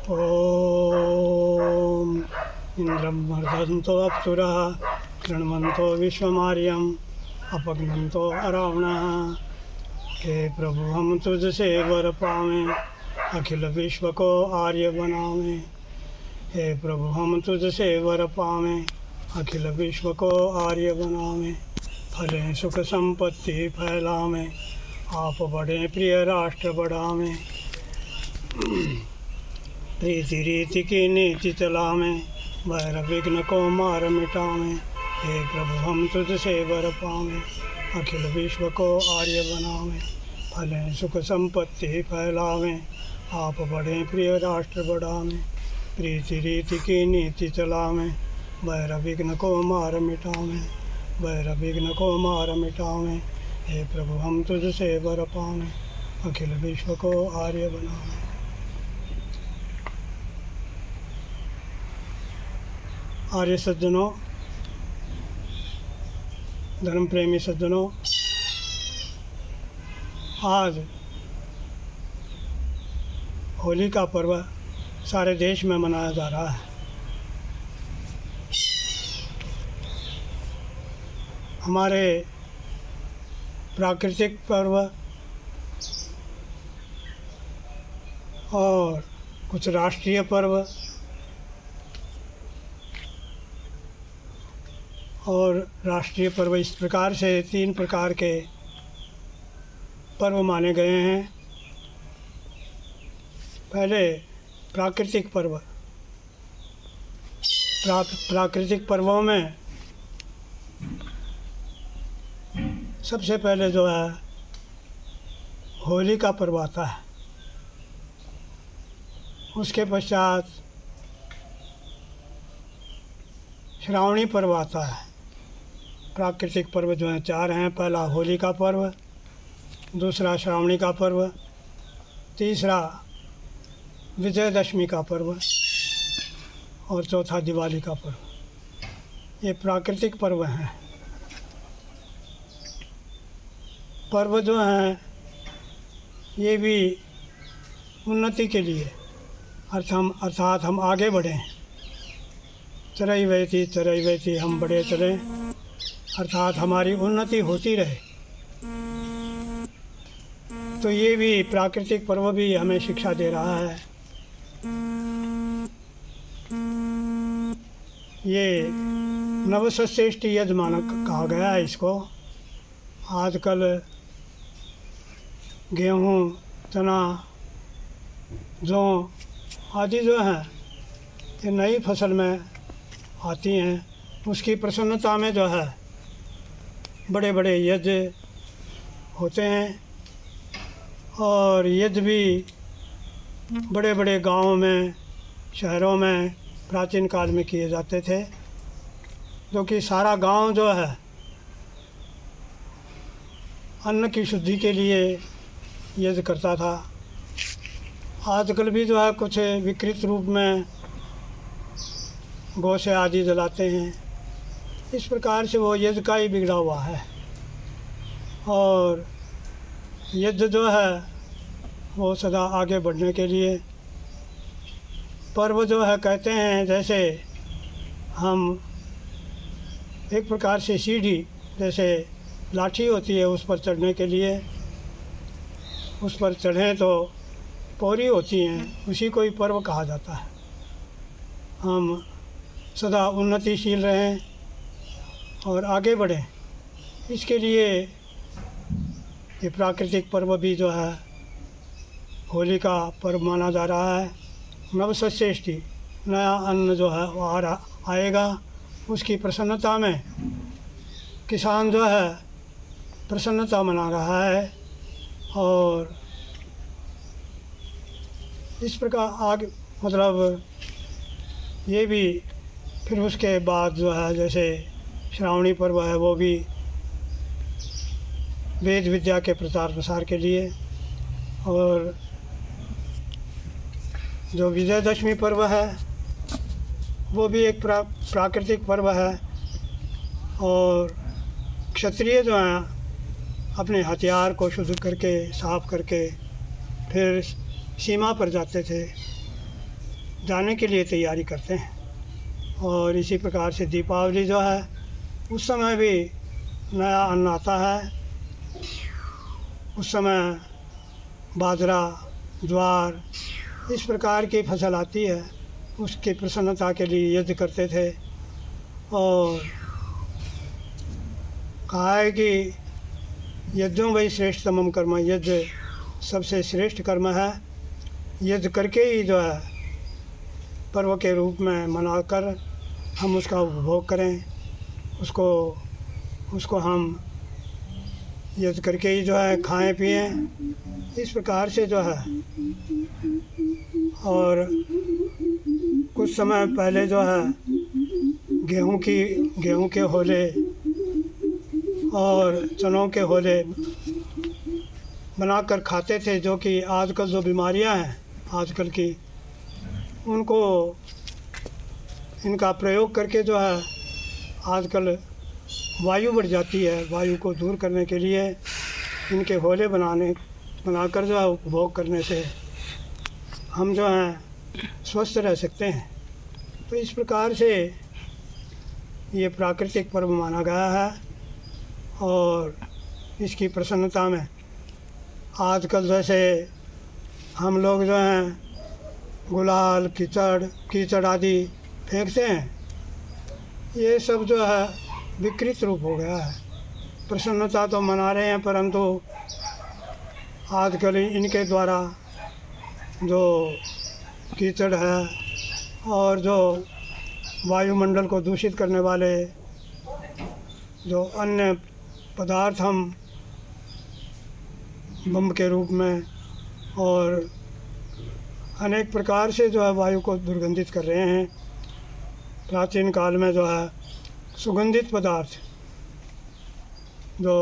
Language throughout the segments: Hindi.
ओम इंद्रं वर्धन्तो अप्सुरः कृण्वन्तो विश्वमार्यम् अपघ्नन्तो अरावणः। हे प्रभु हम तुझसे वर पावें, अखिल विश्व को आर्य बनावें। हे प्रभु हम तुझसे वर पावें, अखिल विश्व को आर्य बनावें। फलें सुख संपत्ति फैलावें, आप बड़े प्रिय राष्ट्र बढ़ावें। प्रीति रीति की नीति चलावें, वैर विघ्न को मार मिटावें। हे प्रभु हम तुझसे वर पावें, अखिल विश्व को आर्य बनावें। फलें सुख संपत्ति फैलावें, आप बड़े प्रिय राष्ट्र बढ़ावें। प्रीति रीति की नीति चलावें, वैर विघ्न को मार मिटावें। वैर विघ्न को मार मिटावें। हे प्रभु हम तुझसे वर पावें, अखिल विश्व को आर्य बनावें। आर्य सज्जनों, धर्म प्रेमी सज्जनों, आज होली का पर्व सारे देश में मनाया जा रहा है। हमारे प्राकृतिक पर्व और कुछ राष्ट्रीय पर्व और राष्ट्रीय पर्व इस प्रकार से 3 प्रकार के पर्व माने गए हैं। पहले प्राकृतिक पर्व। प्राकृतिक पर्वों में सबसे पहले जो है होली का पर्व आता है। उसके पश्चात श्रावणी पर्व आता है। प्राकृतिक पर्व जो हैं 4 हैं। पहला होली का पर्व, दूसरा श्रावणी का पर्व, तीसरा विजयदशमी का पर्व और चौथा दिवाली का पर्व। ये प्राकृतिक पर्व हैं। पर्व जो हैं ये भी उन्नति के लिए अर्थात हम आगे बढ़ें। चरैवेति हम बढ़े चलें, अर्थात हमारी उन्नति होती रहे। तो ये भी प्राकृतिक पर्व भी हमें शिक्षा दे रहा है। ये नवसश्रेष्ठी यजमान कहा गया है इसको। आजकल गेहूँ, चना, जौ आदि जो हैं ये नई फसल में आती हैं। उसकी प्रसन्नता में जो है बड़े बड़े यज्ञ होते हैं और यज्ञ भी बड़े बड़े गांवों में, शहरों में प्राचीन काल में किए जाते थे, जो कि सारा गांव जो है अन्न की शुद्धि के लिए यज्ञ करता था। आजकल भी जो है कुछ विकृत रूप में गौ से आदि जलाते हैं। इस प्रकार से वो यज्ञ का ही बिगड़ा हुआ है। और यज्ञ जो है वो सदा आगे बढ़ने के लिए पर्व जो है कहते हैं, जैसे हम एक प्रकार से सीढ़ी जैसे लाठी होती है उस पर चढ़ने के लिए, उस पर चढ़ें तो पौड़ी होती हैं, उसी को ही पर्व कहा जाता है। हम सदा उन्नतिशील रहें और आगे बढ़ें, इसके लिए ये प्राकृतिक पर्व भी जो है होली का पर्व माना जा रहा है। नवसश्रेष्ठी नया अन्न जो है वो आएगा, उसकी प्रसन्नता में किसान जो है प्रसन्नता मना रहा है। और इस प्रकार आगे मतलब ये भी फिर उसके बाद जो है जैसे श्रावणी पर्व है वो भी वेद विद्या के प्रचार प्रसार के लिए। और जो विजयदशमी पर्व है वो भी एक प्राकृतिक पर्व है। और क्षत्रिय जो हैं अपने हथियार को शुद्ध करके, साफ करके फिर सीमा पर जाते थे, जाने के लिए तैयारी करते हैं। और इसी प्रकार से दीपावली जो है उस समय भी नया अन्न आता है। उस समय बाजरा, ज्वार इस प्रकार की फसल आती है, उसकी प्रसन्नता के लिए यज्ञ करते थे। और कहा है कि यज्ञों वही श्रेष्ठतमम कर्म, यज्ञ सबसे श्रेष्ठ कर्म है। यज्ञ करके ही जो है पर्व के रूप में मनाकर हम उसका उपभोग करें, उसको हम यज्ञ करके ही जो है खाएं पिएं, इस प्रकार से जो है। और कुछ समय पहले जो है गेहूं के होले और चनों के होले बनाकर खाते थे, जो कि आजकल जो बीमारियां हैं आजकल की, उनको इनका प्रयोग करके जो है आजकल वायु बढ़ जाती है। वायु को दूर करने के लिए इनके होले बनाकर जो है उपभोग करने से हम जो हैं स्वस्थ रह सकते हैं। तो इस प्रकार से ये प्राकृतिक पर्व माना गया है। और इसकी प्रसन्नता में आजकल जैसे हम लोग जो हैं गुलाल, कीचड़ आदि फेंकते हैं, ये सब जो है विकृत रूप हो गया है। प्रसन्नता तो मना रहे हैं, परंतु आजकल इनके द्वारा जो कीचड़ है और जो वायुमंडल को दूषित करने वाले जो अन्य पदार्थ हम बम के रूप में और अनेक प्रकार से जो है वायु को दुर्गंधित कर रहे हैं। प्राचीन काल में जो है सुगंधित पदार्थ जो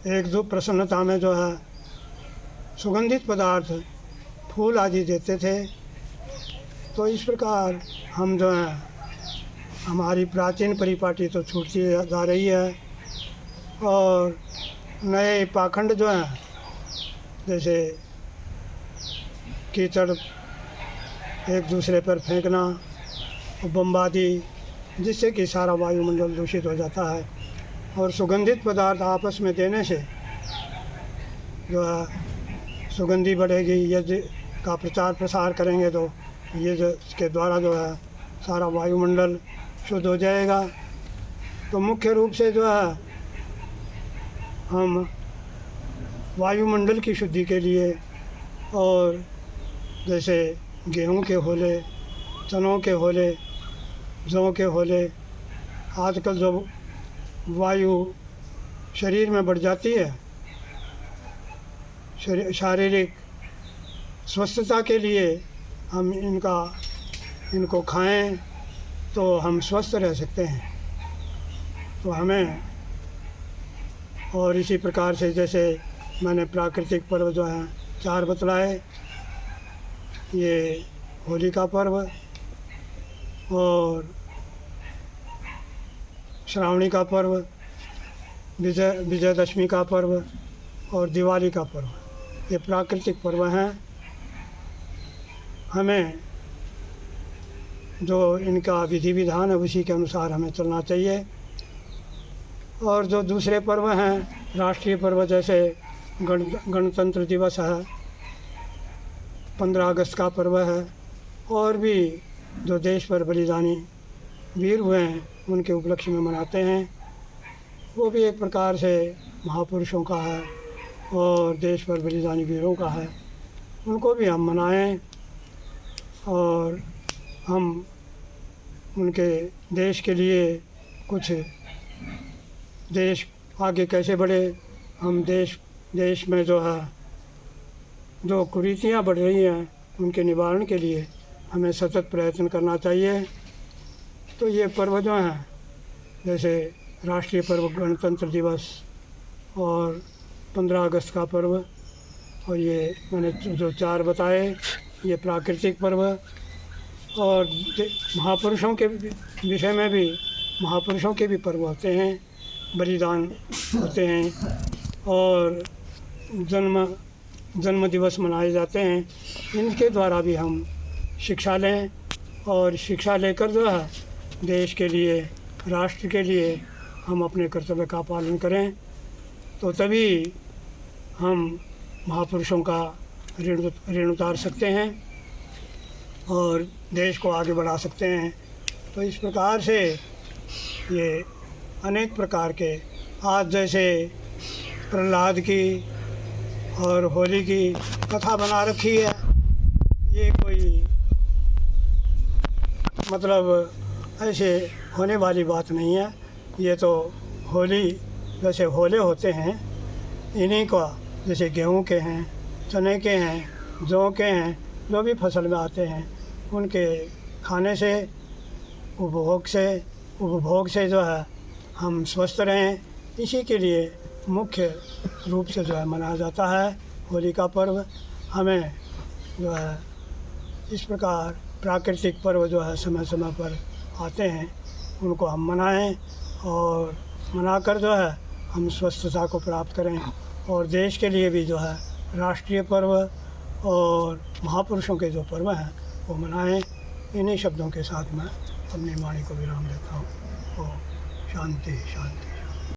एक दो प्रसन्नता में जो है सुगंधित पदार्थ फूल आदि देते थे। तो इस प्रकार हम जो हैं हमारी प्राचीन परिपाटी तो छूटती जा रही है। और नए पाखंड जो हैं जैसे कीचड़ एक दूसरे पर फेंकना, बमबादी, जिससे कि सारा वायुमंडल दूषित हो जाता है। और सुगंधित पदार्थ आपस में देने से जो है सुगंधी बढ़ेगी। यज्ञ का प्रचार प्रसार करेंगे तो यज्ञ के द्वारा जो है सारा वायुमंडल शुद्ध हो जाएगा। तो मुख्य रूप से जो है हम वायुमंडल की शुद्धि के लिए और जैसे गेहूं के होले, चनों के होले, जौ के होले, आजकल जो वायु शरीर में बढ़ जाती है, शारीरिक स्वस्थता के लिए हम इनको खाएं तो हम स्वस्थ रह सकते हैं। तो हमें और इसी प्रकार से जैसे मैंने प्राकृतिक पर्व जो हैं 4 बतलाए, ये होली का पर्व और श्रावणी का पर्व, विजयदशमी का पर्व और दिवाली का पर्व, ये प्राकृतिक पर्व हैं। हमें जो इनका विधि विधान है उसी के अनुसार हमें चलना चाहिए। और जो दूसरे पर्व हैं राष्ट्रीय पर्व, जैसे गणतंत्र दिवस है, 15 अगस्त का पर्व है, और भी जो देश पर बलिदानी वीर हुए हैं उनके उपलक्ष्य में मनाते हैं, वो भी एक प्रकार से महापुरुषों का है और देश पर बलिदानी वीरों का है। उनको भी हम मनाएं और हम उनके देश के लिए कुछ, देश आगे कैसे बढ़े, हम देश में जो है जो कुरीतियाँ बढ़ रही हैं उनके निवारण के लिए हमें सतत प्रयत्न करना चाहिए। तो ये पर्व जो हैं जैसे राष्ट्रीय पर्व गणतंत्र दिवस और 15 अगस्त का पर्व और ये मैंने जो 4 बताए, ये प्राकृतिक पर्व। और महापुरुषों के विषय में भी महापुरुषों के भी पर्व होते हैं, बलिदान होते हैं। और जन्म दिवस मनाए जाते हैं, इनके द्वारा भी हम शिक्षा लें और शिक्षा लेकर जो है देश के लिए, राष्ट्र के लिए हम अपने कर्तव्य का पालन करें, तो तभी हम महापुरुषों का ऋण उतार सकते हैं और देश को आगे बढ़ा सकते हैं। तो इस प्रकार से ये अनेक प्रकार के, आज जैसे प्रहलाद की और होली की कथा बना रखी है, ये कोई मतलब ऐसे होने वाली बात नहीं है। ये तो होली जैसे होले होते हैं, इन्हीं का जैसे गेहूं के हैं, चने के हैं, जौ के हैं, जो भी फसल में आते हैं उनके खाने से, उपभोग से जो है हम स्वस्थ रहें, इसी के लिए मुख्य रूप से जो है मनाया जाता है होली का पर्व। हमें जो है इस प्रकार प्राकृतिक पर्व जो है समय समय पर आते हैं, उनको हम मनाएं और मनाकर जो है हम स्वस्थता को प्राप्त करें और देश के लिए भी जो है राष्ट्रीय पर्व और महापुरुषों के जो पर्व हैं वो मनाएं। इन्हीं शब्दों के साथ मैं अपनी वाणी को विराम देता हूँ। शांति शांति।